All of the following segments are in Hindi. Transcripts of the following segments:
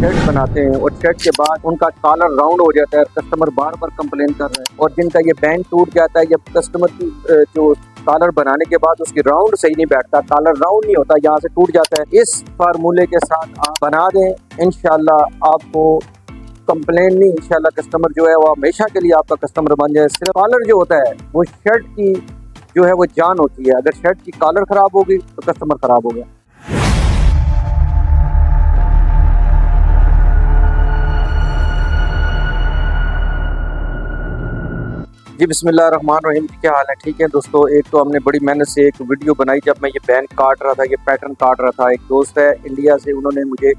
शर्ट बनाते हैं और शर्ट के बाद उनका कॉलर राउंड हो जाता है, कस्टमर बार बार कंप्लेन कर रहे हैं, और जिनका ये बैंड टूट जाता है या कस्टमर की जो कॉलर बनाने के बाद उसकी राउंड सही नहीं बैठता, कॉलर राउंड नहीं होता, यहाँ से टूट जाता है, इस फार्मूले के साथ आप बना दें, इंशाल्लाह आपको कंप्लेन नहीं, इंशाल्लाह कस्टमर जो है वो हमेशा के लिए आपका कस्टमर बन जाए। सिर्फ कॉलर जो होता है वो शर्ट की जो है वो जान होती है, अगर शर्ट की कॉलर खराब होगी तो कस्टमर खराब हो गया। जी बिस्मिल्लाहिर्रहमानिर्रहीम, क्या हाल है? ठीक है दोस्तों, एक तो हमने बड़ी मेहनत से एक वीडियो बनाई जब मैं ये बैंड काट रहा था, ये पैटर्न काट रहा था। एक दोस्त है इंडिया से, उन्होंने मुझे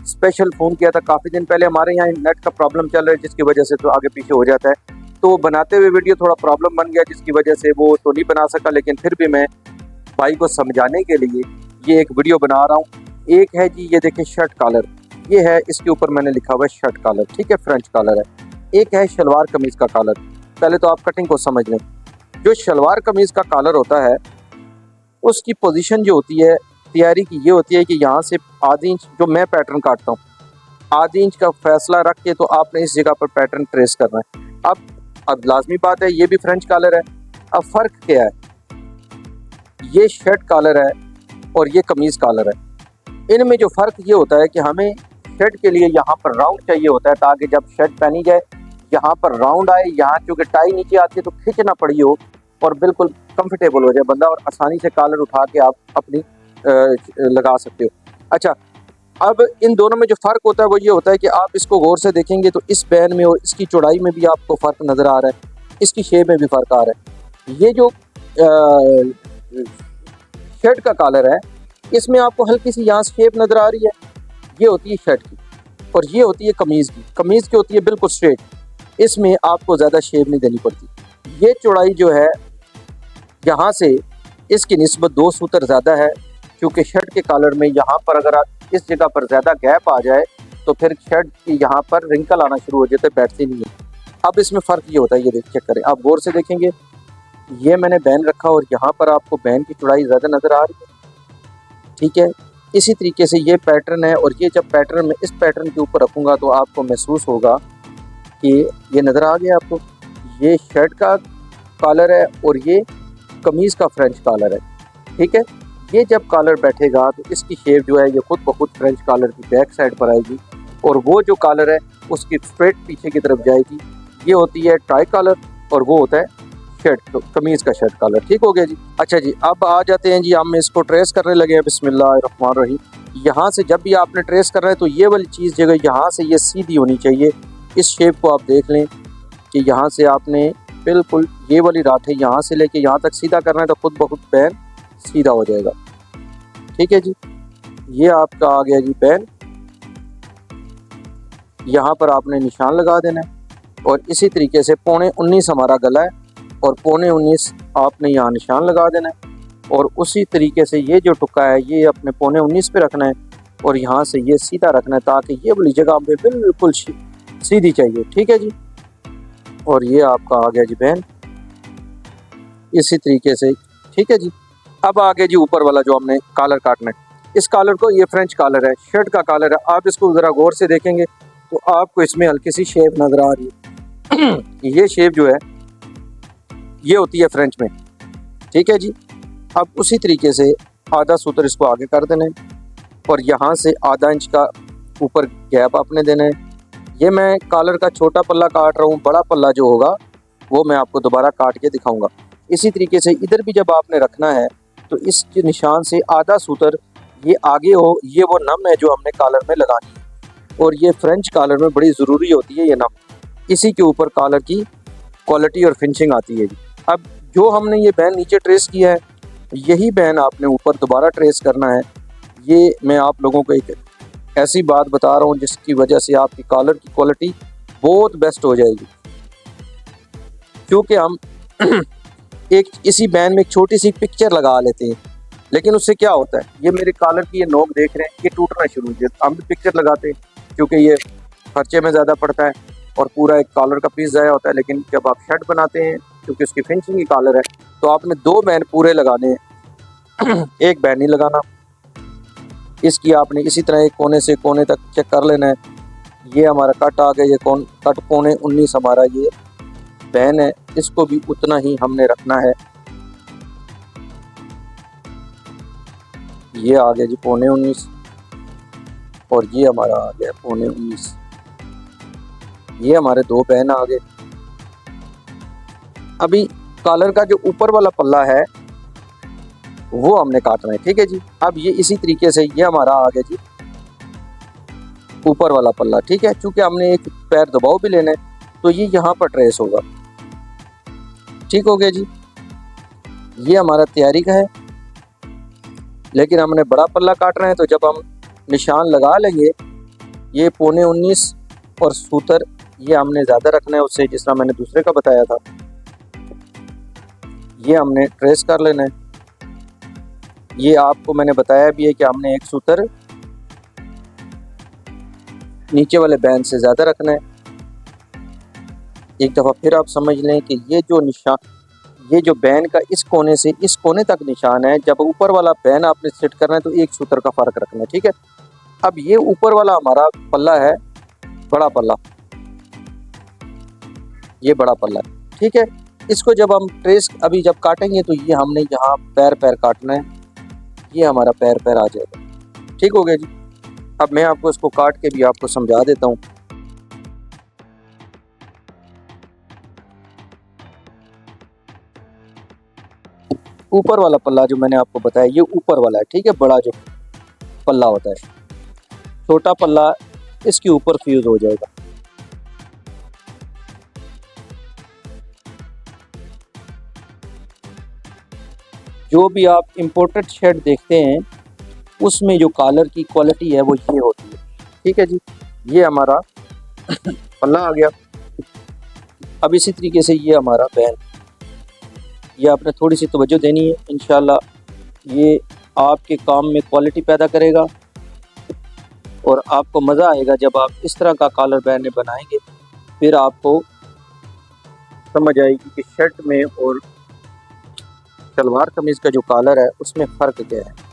स्पेशल फ़ोन किया था काफ़ी दिन पहले। हमारे यहाँ नेट का प्रॉब्लम चल रहा है जिसकी वजह से तो आगे पीछे हो जाता है, तो बनाते हुए वीडियो थोड़ा प्रॉब्लम बन गया जिसकी वजह से वो तो नहीं बना सका, लेकिन फिर भी मैं भाई को समझाने के लिए ये एक वीडियो बना रहा हूँ। एक है जी, ये देखिए शर्ट कॉलर, ये है, इसके ऊपर मैंने लिखा हुआ है शर्ट कॉलर, ठीक है, फ्रेंच कॉलर है। एक है शलवार कमीज़ का कॉलर। पहले तो आप कटिंग को समझ लें। जो शलवार कमीज़ का कॉलर होता है उसकी पोजीशन जो होती है तैयारी की ये होती है कि यहाँ से आधी इंच, जो मैं पैटर्न काटता हूँ, आधी इंच का फैसला रख के तो आपने इस जगह पर पैटर्न ट्रेस करना है। अब लाजमी बात है, ये भी फ्रेंच कॉलर है। अब फ़र्क क्या है, ये शर्ट कॉलर है और ये कमीज़ कॉलर है। इनमें जो फ़र्क ये होता है कि हमें शर्ट के लिए यहाँ पर राउंड चाहिए होता है ताकि जब शर्ट पहनी जाए यहाँ पर राउंड आए, यहाँ क्योंकि टाई नीचे आती है तो खींच ना पड़ी हो और बिल्कुल कंफर्टेबल हो जाए बंदा और आसानी से कॉलर उठा के आप अपनी लगा सकते हो। अच्छा, अब इन दोनों में जो फ़र्क होता है वो ये होता है कि आप इसको गौर से देखेंगे तो इस बैन में और इसकी चौड़ाई में भी आपको फ़र्क नज़र आ रहा है, इसकी शेप में भी फ़र्क आ रहा है। ये जो शर्ट का कॉलर है इसमें आपको हल्की सी यहाँ शेप नज़र आ रही है, ये होती है शर्ट की, और ये होती है कमीज़ की। कमीज़ की होती है बिल्कुल स्ट्रेट, इसमें आपको ज़्यादा शेप नहीं देनी पड़ती। ये चौड़ाई जो है यहाँ से इसकी निस्बत 2 सूतर ज़्यादा है, क्योंकि शर्ट के कॉलर में यहाँ पर अगर आप इस जगह पर ज़्यादा गैप आ जाए तो फिर शर्ट की यहाँ पर रिंकल आना शुरू हो जाते, बैठती नहीं है। अब इसमें फ़र्क ये होता है, ये चेक करें, आप गौर से देखेंगे, ये मैंने बैन रखा और यहाँ पर आपको बैन की चौड़ाई ज़्यादा नज़र आ रही है, ठीक है। इसी तरीके से ये पैटर्न है, और ये जब पैटर्न में इस पैटर्न के ऊपर रखूँगा तो आपको महसूस होगा कि ये नज़र आ गया आपको, ये शर्ट का कॉलर है और ये कमीज़ का फ्रेंच कॉलर है, ठीक है। ये जब कॉलर बैठेगा तो इसकी शेप जो है ये खुद ब खुद फ्रेंच कॉलर की बैक साइड पर आएगी, और वो जो कॉलर है उसकी स्ट्रेट पीछे की तरफ जाएगी। ये होती है टाई कॉलर और वो होता है शर्ट, तो कमीज़ का शर्ट कॉलर, ठीक हो गया जी। अच्छा जी, अब आ जाते हैं जी, हम इसको ट्रेस करने लगे हैं। बिस्मिल्लाहिर्रहमानिर्रहीम। यहाँ से जब भी आपने ट्रेस करना है तो ये वाली चीज़ जगह यहाँ से ये सीधी होनी चाहिए। इस शेप को आप देख लें कि यहाँ से आपने बिल्कुल ये वाली राठे यहाँ से लेके यहाँ तक सीधा करना है तो खुद ब खुद बैन सीधा हो जाएगा, ठीक है जी। ये आपका आ गया जी बैन, यहाँ पर आपने निशान लगा देना है, और इसी तरीके से 19.25 हमारा गला है और 19.25 आपने यहाँ निशान लगा देना है, और उसी तरीके से ये जो टुक्का है ये अपने 19.25 पे रखना है और यहाँ से ये सीधा रखना है ताकि ये वाली जगह पे बिल्कुल सीधी चाहिए, ठीक है जी। और ये आपका आ गया जी बैन, इसी तरीके से, ठीक है जी। अब आगे जी ऊपर वाला जो हमने कॉलर काटना है, इस कॉलर को, ये फ्रेंच कॉलर है, शर्ट का कॉलर है। आप इसको ज़रा गौर से देखेंगे तो आपको इसमें हल्की सी शेप नज़र आ रही है ये शेप जो है ये होती है फ्रेंच में, ठीक है जी। अब उसी तरीके से आधा सूत्र इसको आगे कर देना है और यहाँ से आधा इंच का ऊपर गैप आपने देना है। ये मैं कॉलर का छोटा पल्ला काट रहा हूँ, बड़ा पल्ला जो होगा वो मैं आपको दोबारा काट के दिखाऊंगा। इसी तरीके से इधर भी जब आपने रखना है तो इस निशान से आधा सूतर ये आगे हो, ये वो नम है जो हमने कॉलर में लगानी है, और ये फ्रेंच कॉलर में बड़ी ज़रूरी होती है ये नम, इसी के ऊपर कॉलर की क्वालिटी और फिनिशिंग आती है जी। अब जो हमने ये बैन नीचे ट्रेस किया है, यही बैन आपने ऊपर दोबारा ट्रेस करना है। ये मैं आप लोगों को एक ऐसी बात बता रहा हूँ जिसकी वजह से आपकी कॉलर की क्वालिटी बहुत बेस्ट हो जाएगी, क्योंकि हम एक इसी बैन में एक छोटी सी पिक्चर लगा लेते हैं, लेकिन उससे क्या होता है, ये मेरे कॉलर की ये नोक देख रहे हैं, ये टूटना शुरू हो जाता है। हम भी पिक्चर लगाते हैं क्योंकि ये खर्चे में ज़्यादा पड़ता है और पूरा एक कॉलर का पीस ज़ाया होता है, लेकिन जब आप शर्ट बनाते हैं क्योंकि उसकी फिनिशिंग की कॉलर है तो आपने 2 बैन पूरे लगाने हैं एक बैन नहीं लगाना। इसकी आपने इसी तरह एक कोने से कोने तक चेक कर लेना है ये हमारा कट आ गया, ये कौन कट 19.25 हमारा ये बैन है, इसको भी उतना ही हमने रखना है। ये आ गया जी 19.25 और ये हमारा आ गया 19.25। ये हमारे दो बैन आ गए। अभी कॉलर का जो ऊपर वाला पल्ला है वो हमने काटना है, ठीक है जी। अब ये इसी तरीके से ये हमारा आ गया जी ऊपर वाला पल्ला, ठीक है। चूंकि हमने एक पैर दबाव भी लेना है तो ये यहाँ पर ट्रेस होगा, ठीक हो गया जी। ये हमारा तैयारी का है, लेकिन हमने बड़ा पल्ला काटना है तो जब हम निशान लगा लेंगे ये 19.25 और सूतर ये हमने ज़्यादा रखना है उससे, जिस तरह मैंने दूसरे का बताया था। ये हमने ट्रेस कर लेना है। ये आपको मैंने बताया भी है कि हमने एक सूतर नीचे वाले बैंड से ज़्यादा रखना है। एक दफ़ा फिर आप समझ लें कि ये जो निशान, ये जो बैंड का इस कोने से इस कोने तक निशान है, जब ऊपर वाला बैंड आपने सेट करना है तो एक सूतर का फ़र्क रखना है, ठीक है। अब ये ऊपर वाला हमारा पल्ला है, बड़ा पल्ला, ये बड़ा पल्ला है, ठीक है। इसको जब हम ट्रेस अभी जब काटेंगे तो ये हमने यहाँ पैर पैर काटना है, ये हमारा पैर पैर आ जाएगा, ठीक हो गया जी। अब मैं आपको इसको काट के भी आपको समझा देता हूँ। ऊपर वाला पल्ला जो मैंने आपको बताया ये ऊपर वाला है, ठीक है। बड़ा जो पल्ला होता है, छोटा पल्ला इसके ऊपर फ्यूज हो जाएगा। जो भी आप इम्पोर्टेड शेड देखते हैं उसमें जो कॉलर की क्वालिटी है वो ये होती है, ठीक है जी। ये हमारा पल्ला आ गया। अब इसी तरीके से ये हमारा बैन, ये आपने थोड़ी सी तवज्जो देनी है, इंशाल्लाह ये आपके काम में क्वालिटी पैदा करेगा और आपको मज़ा आएगा जब आप इस तरह का कॉलर बैन बनाएंगे। फिर आपको समझ आएगी कि शर्ट में और सलवार कमीज़ का जो कॉलर है उसमें फ़र्क क्या है।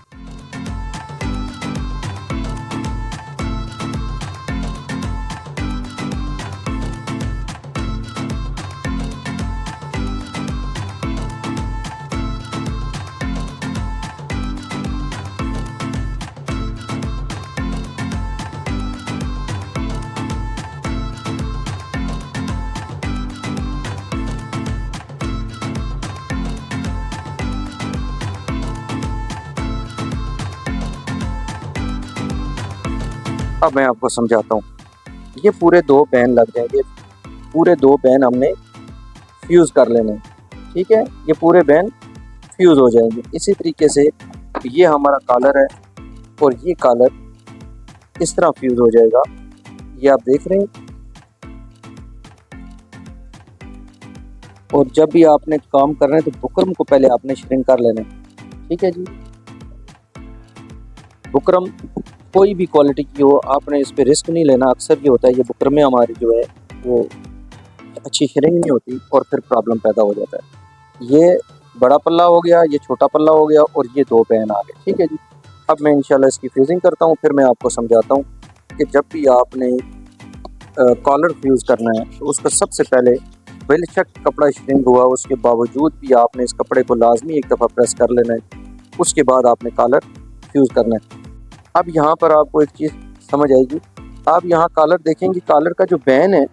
अब मैं आपको समझाता हूँ। ये पूरे दो बैन लग जाएंगे, पूरे दो बैन हमने फ्यूज़ कर लेने, ठीक है। ये पूरे बैन फ्यूज़ हो जाएंगे। इसी तरीके से ये हमारा कॉलर है और ये कॉलर इस तरह फ्यूज़ हो जाएगा, ये आप देख रहे हैं। और जब भी आपने काम करना है तो बुकरम को पहले आपने श्रिंक कर लेना है, ठीक है जी। बुकरम कोई भी क्वालिटी की हो, आपने इस पे रिस्क नहीं लेना। अक्सर ये होता है ये बुकरमें हमारी जो है वो अच्छी श्रिंक नहीं होती और फिर प्रॉब्लम पैदा हो जाता है। ये बड़ा पल्ला हो गया, ये छोटा पल्ला हो गया और ये दो बैन आ गए, ठीक है जी। अब मैं इंशाल्लाह इसकी फ्यूजिंग करता हूँ, फिर मैं आपको समझाता हूँ कि जब भी आपने कॉलर फ्यूज़ करना है तो उसको सबसे पहले बेशक कपड़ा श्रिंक हुआ उसके बावजूद भी आपने इस कपड़े को लाजमी एक दफ़ा प्रेस कर लेना है, उसके बाद आपने कॉलर फ्यूज़ करना है। अब यहाँ पर आपको एक चीज़ समझ आएगी, आप यहाँ कॉलर देखेंगे, कॉलर का जो बैन है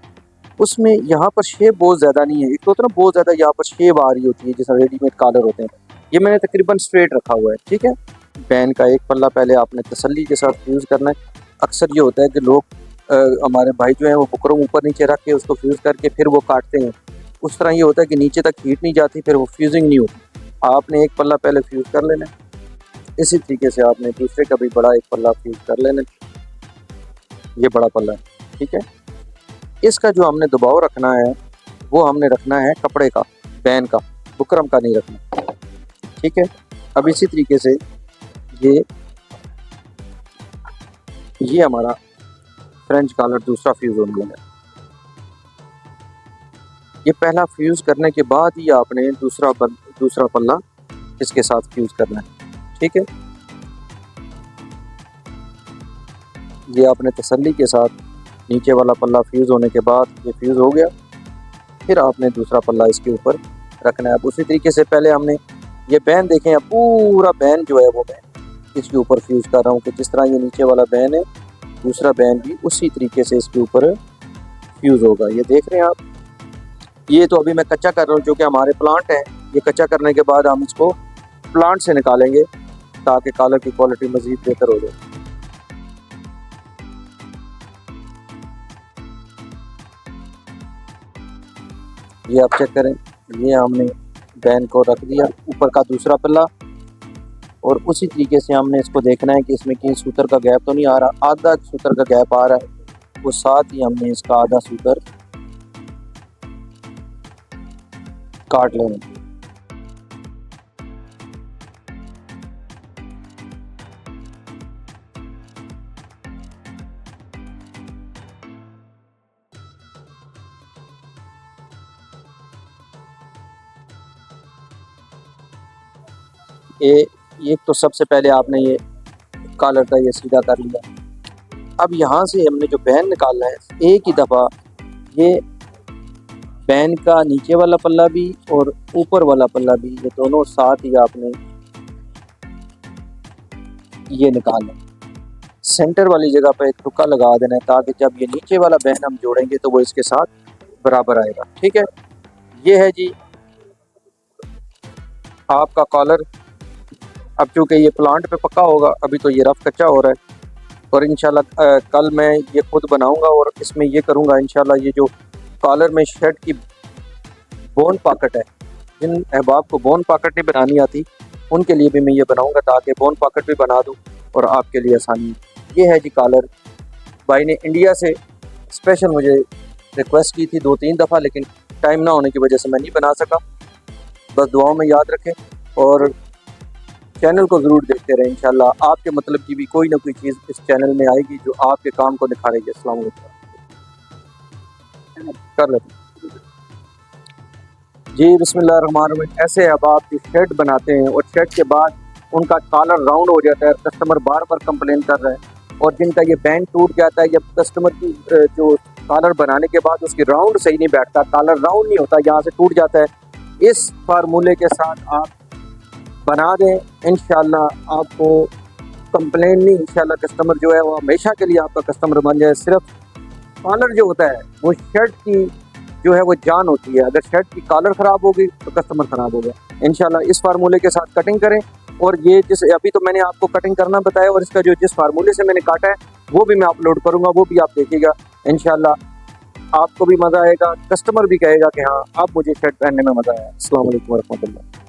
उसमें यहाँ पर शेप बहुत ज़्यादा नहीं है। एक तो होता है ना बहुत ज़्यादा यहाँ पर शेप आ रही होती है जैसा रेडीमेड कॉलर होते हैं, ये मैंने तकरीबन स्ट्रेट रखा हुआ है, ठीक है। बैन का एक पल्ला पहले आपने तसल्ली के साथ फ्यूज़ करना है। अक्सर ये होता है कि लोग हमारे भाई जो हैं वो बुकरम ऊपर नीचे रख के उसको फ्यूज़ करके फिर वो काटते हैं। उस तरह ये होता है कि नीचे तक हीट नहीं जाती, फिर वो फ्यूजिंग नहीं होती। आपने एक पल्ला पहले फ्यूज़ कर लेना है, इसी तरीके से आपने दूसरे का भी बड़ा एक पल्ला फ्यूज़ कर लेना है। ये बड़ा पल्ला है, ठीक है। इसका जो हमने दबाव रखना है वो हमने रखना है कपड़े का, बैन का, बुकरम का नहीं रखना, ठीक है। अब इसी तरीके से ये हमारा फ्रेंच कॉलर दूसरा फ्यूज़ होने लगा। ये पहला फ्यूज़ करने के बाद ही आपने दूसरा पल्ला इसके साथ फ्यूज़ करना है, ठीक है। ये आपने तसल्ली के साथ नीचे वाला पल्ला फ्यूज़ होने के बाद ये फ्यूज़ हो गया, फिर आपने दूसरा पल्ला इसके ऊपर रखना है। अब उसी तरीके से पहले हमने ये बैन देखें, अब पूरा बैन जो है वो मैं इसके ऊपर फ्यूज़ कर रहा हूँ कि जिस तरह ये नीचे वाला बैन है, दूसरा बैन भी उसी तरीके से इसके ऊपर फ्यूज़ होगा। ये देख रहे हैं आप, ये तो अभी मैं कच्चा कर रहा हूँ, जो कि हमारे प्लांट है। ये कच्चा करने के बाद हम इसको प्लांट से निकालेंगे ताकि कॉलर की क्वालिटी मज़ीद बेहतर हो जाए। ये आप चेक करें, ये हमने बैन को रख दिया ऊपर का दूसरा पल्ला, और उसी तरीके से हमने इसको देखना है कि इसमें कहीं सूतर का गैप तो नहीं आ रहा। आधा सूतर का गैप आ रहा है, वो साथ ही हमने इसका आधा सूतर काट लेना। ये तो सबसे पहले आपने ये कॉलर का ये सीधा कर लिया। अब यहाँ से हमने जो बैन निकालना है, एक ही दफ़ा ये बैन का नीचे वाला पल्ला भी और ऊपर वाला पल्ला भी, ये दोनों साथ ही आपने ये निकालना। सेंटर वाली जगह पर एक तुक्का लगा देना है ताकि जब ये नीचे वाला बैन हम जोड़ेंगे तो वो इसके साथ बराबर आएगा। ठीक है, ये है जी आपका कॉलर। अब चूँकि ये प्लांट पे पक्का होगा, अभी तो ये रफ कच्चा हो रहा है, और इंशाल्लाह कल मैं ये खुद बनाऊंगा और इसमें ये करूंगा इंशाल्लाह। ये जो कॉलर में शर्ट की बोन पॉकेट है, जिन अहबाब को बोन पॉकेट नहीं बनानी आती उनके लिए भी मैं ये बनाऊंगा ताकि बोन पॉकेट भी बना दूं और आपके लिए आसानी। ये है जी कॉलर। भाई ने इंडिया से स्पेशल मुझे रिक्वेस्ट की थी 2-3 दफ़ा, लेकिन टाइम ना होने की वजह से मैं नहीं बना सका। बस दुआओं में याद रखें और चैनल को ज़रूर देखते रहें। इंशाल्लाह आपके मतलब की भी कोई ना कोई चीज़ इस चैनल में आएगी जो आपके काम को निखारेगी। अस्सलाम वालेकुम। कर लेते जी, बिस्मिल्लाहिर्रहमानिर्रहीम। ऐसे अब आप शर्ट बनाते हैं और शर्ट के बाद उनका कॉलर राउंड हो जाता है, कस्टमर बार बार कंप्लेन कर रहा है, और जिनका ये बैंड टूट जाता है या कस्टमर की जो कॉलर बनाने के बाद उसकी राउंड सही नहीं बैठता, कॉलर राउंड नहीं होता, यहाँ से टूट जाता है। इस फार्मूले के साथ आप बना दें, इंशाल्लाह आपको कंप्लेन नहीं, इंशाल्लाह कस्टमर जो है वो हमेशा के लिए आपका कस्टमर बन जाए। सिर्फ कॉलर जो होता है वो शर्ट की जो है वो जान होती है। अगर शर्ट की कॉलर ख़राब होगी तो कस्टमर ख़राब हो गया। इंशाल्लाह इस फार्मूले के साथ कटिंग करें, और ये जिस अभी तो मैंने आपको कटिंग करना बताया, और इसका जो जिस फार्मूले से मैंने काटा है वो भी मैं अपलोड करूँगा, वो भी आप देखिएगा। इंशाल्लाह आपको भी मज़ा आएगा, कस्टमर भी कहेगा कि हाँ अब मुझे शर्ट पहनने में मज़ा आया। अस्सलाम वालेकुम वरहमतुल्लाह।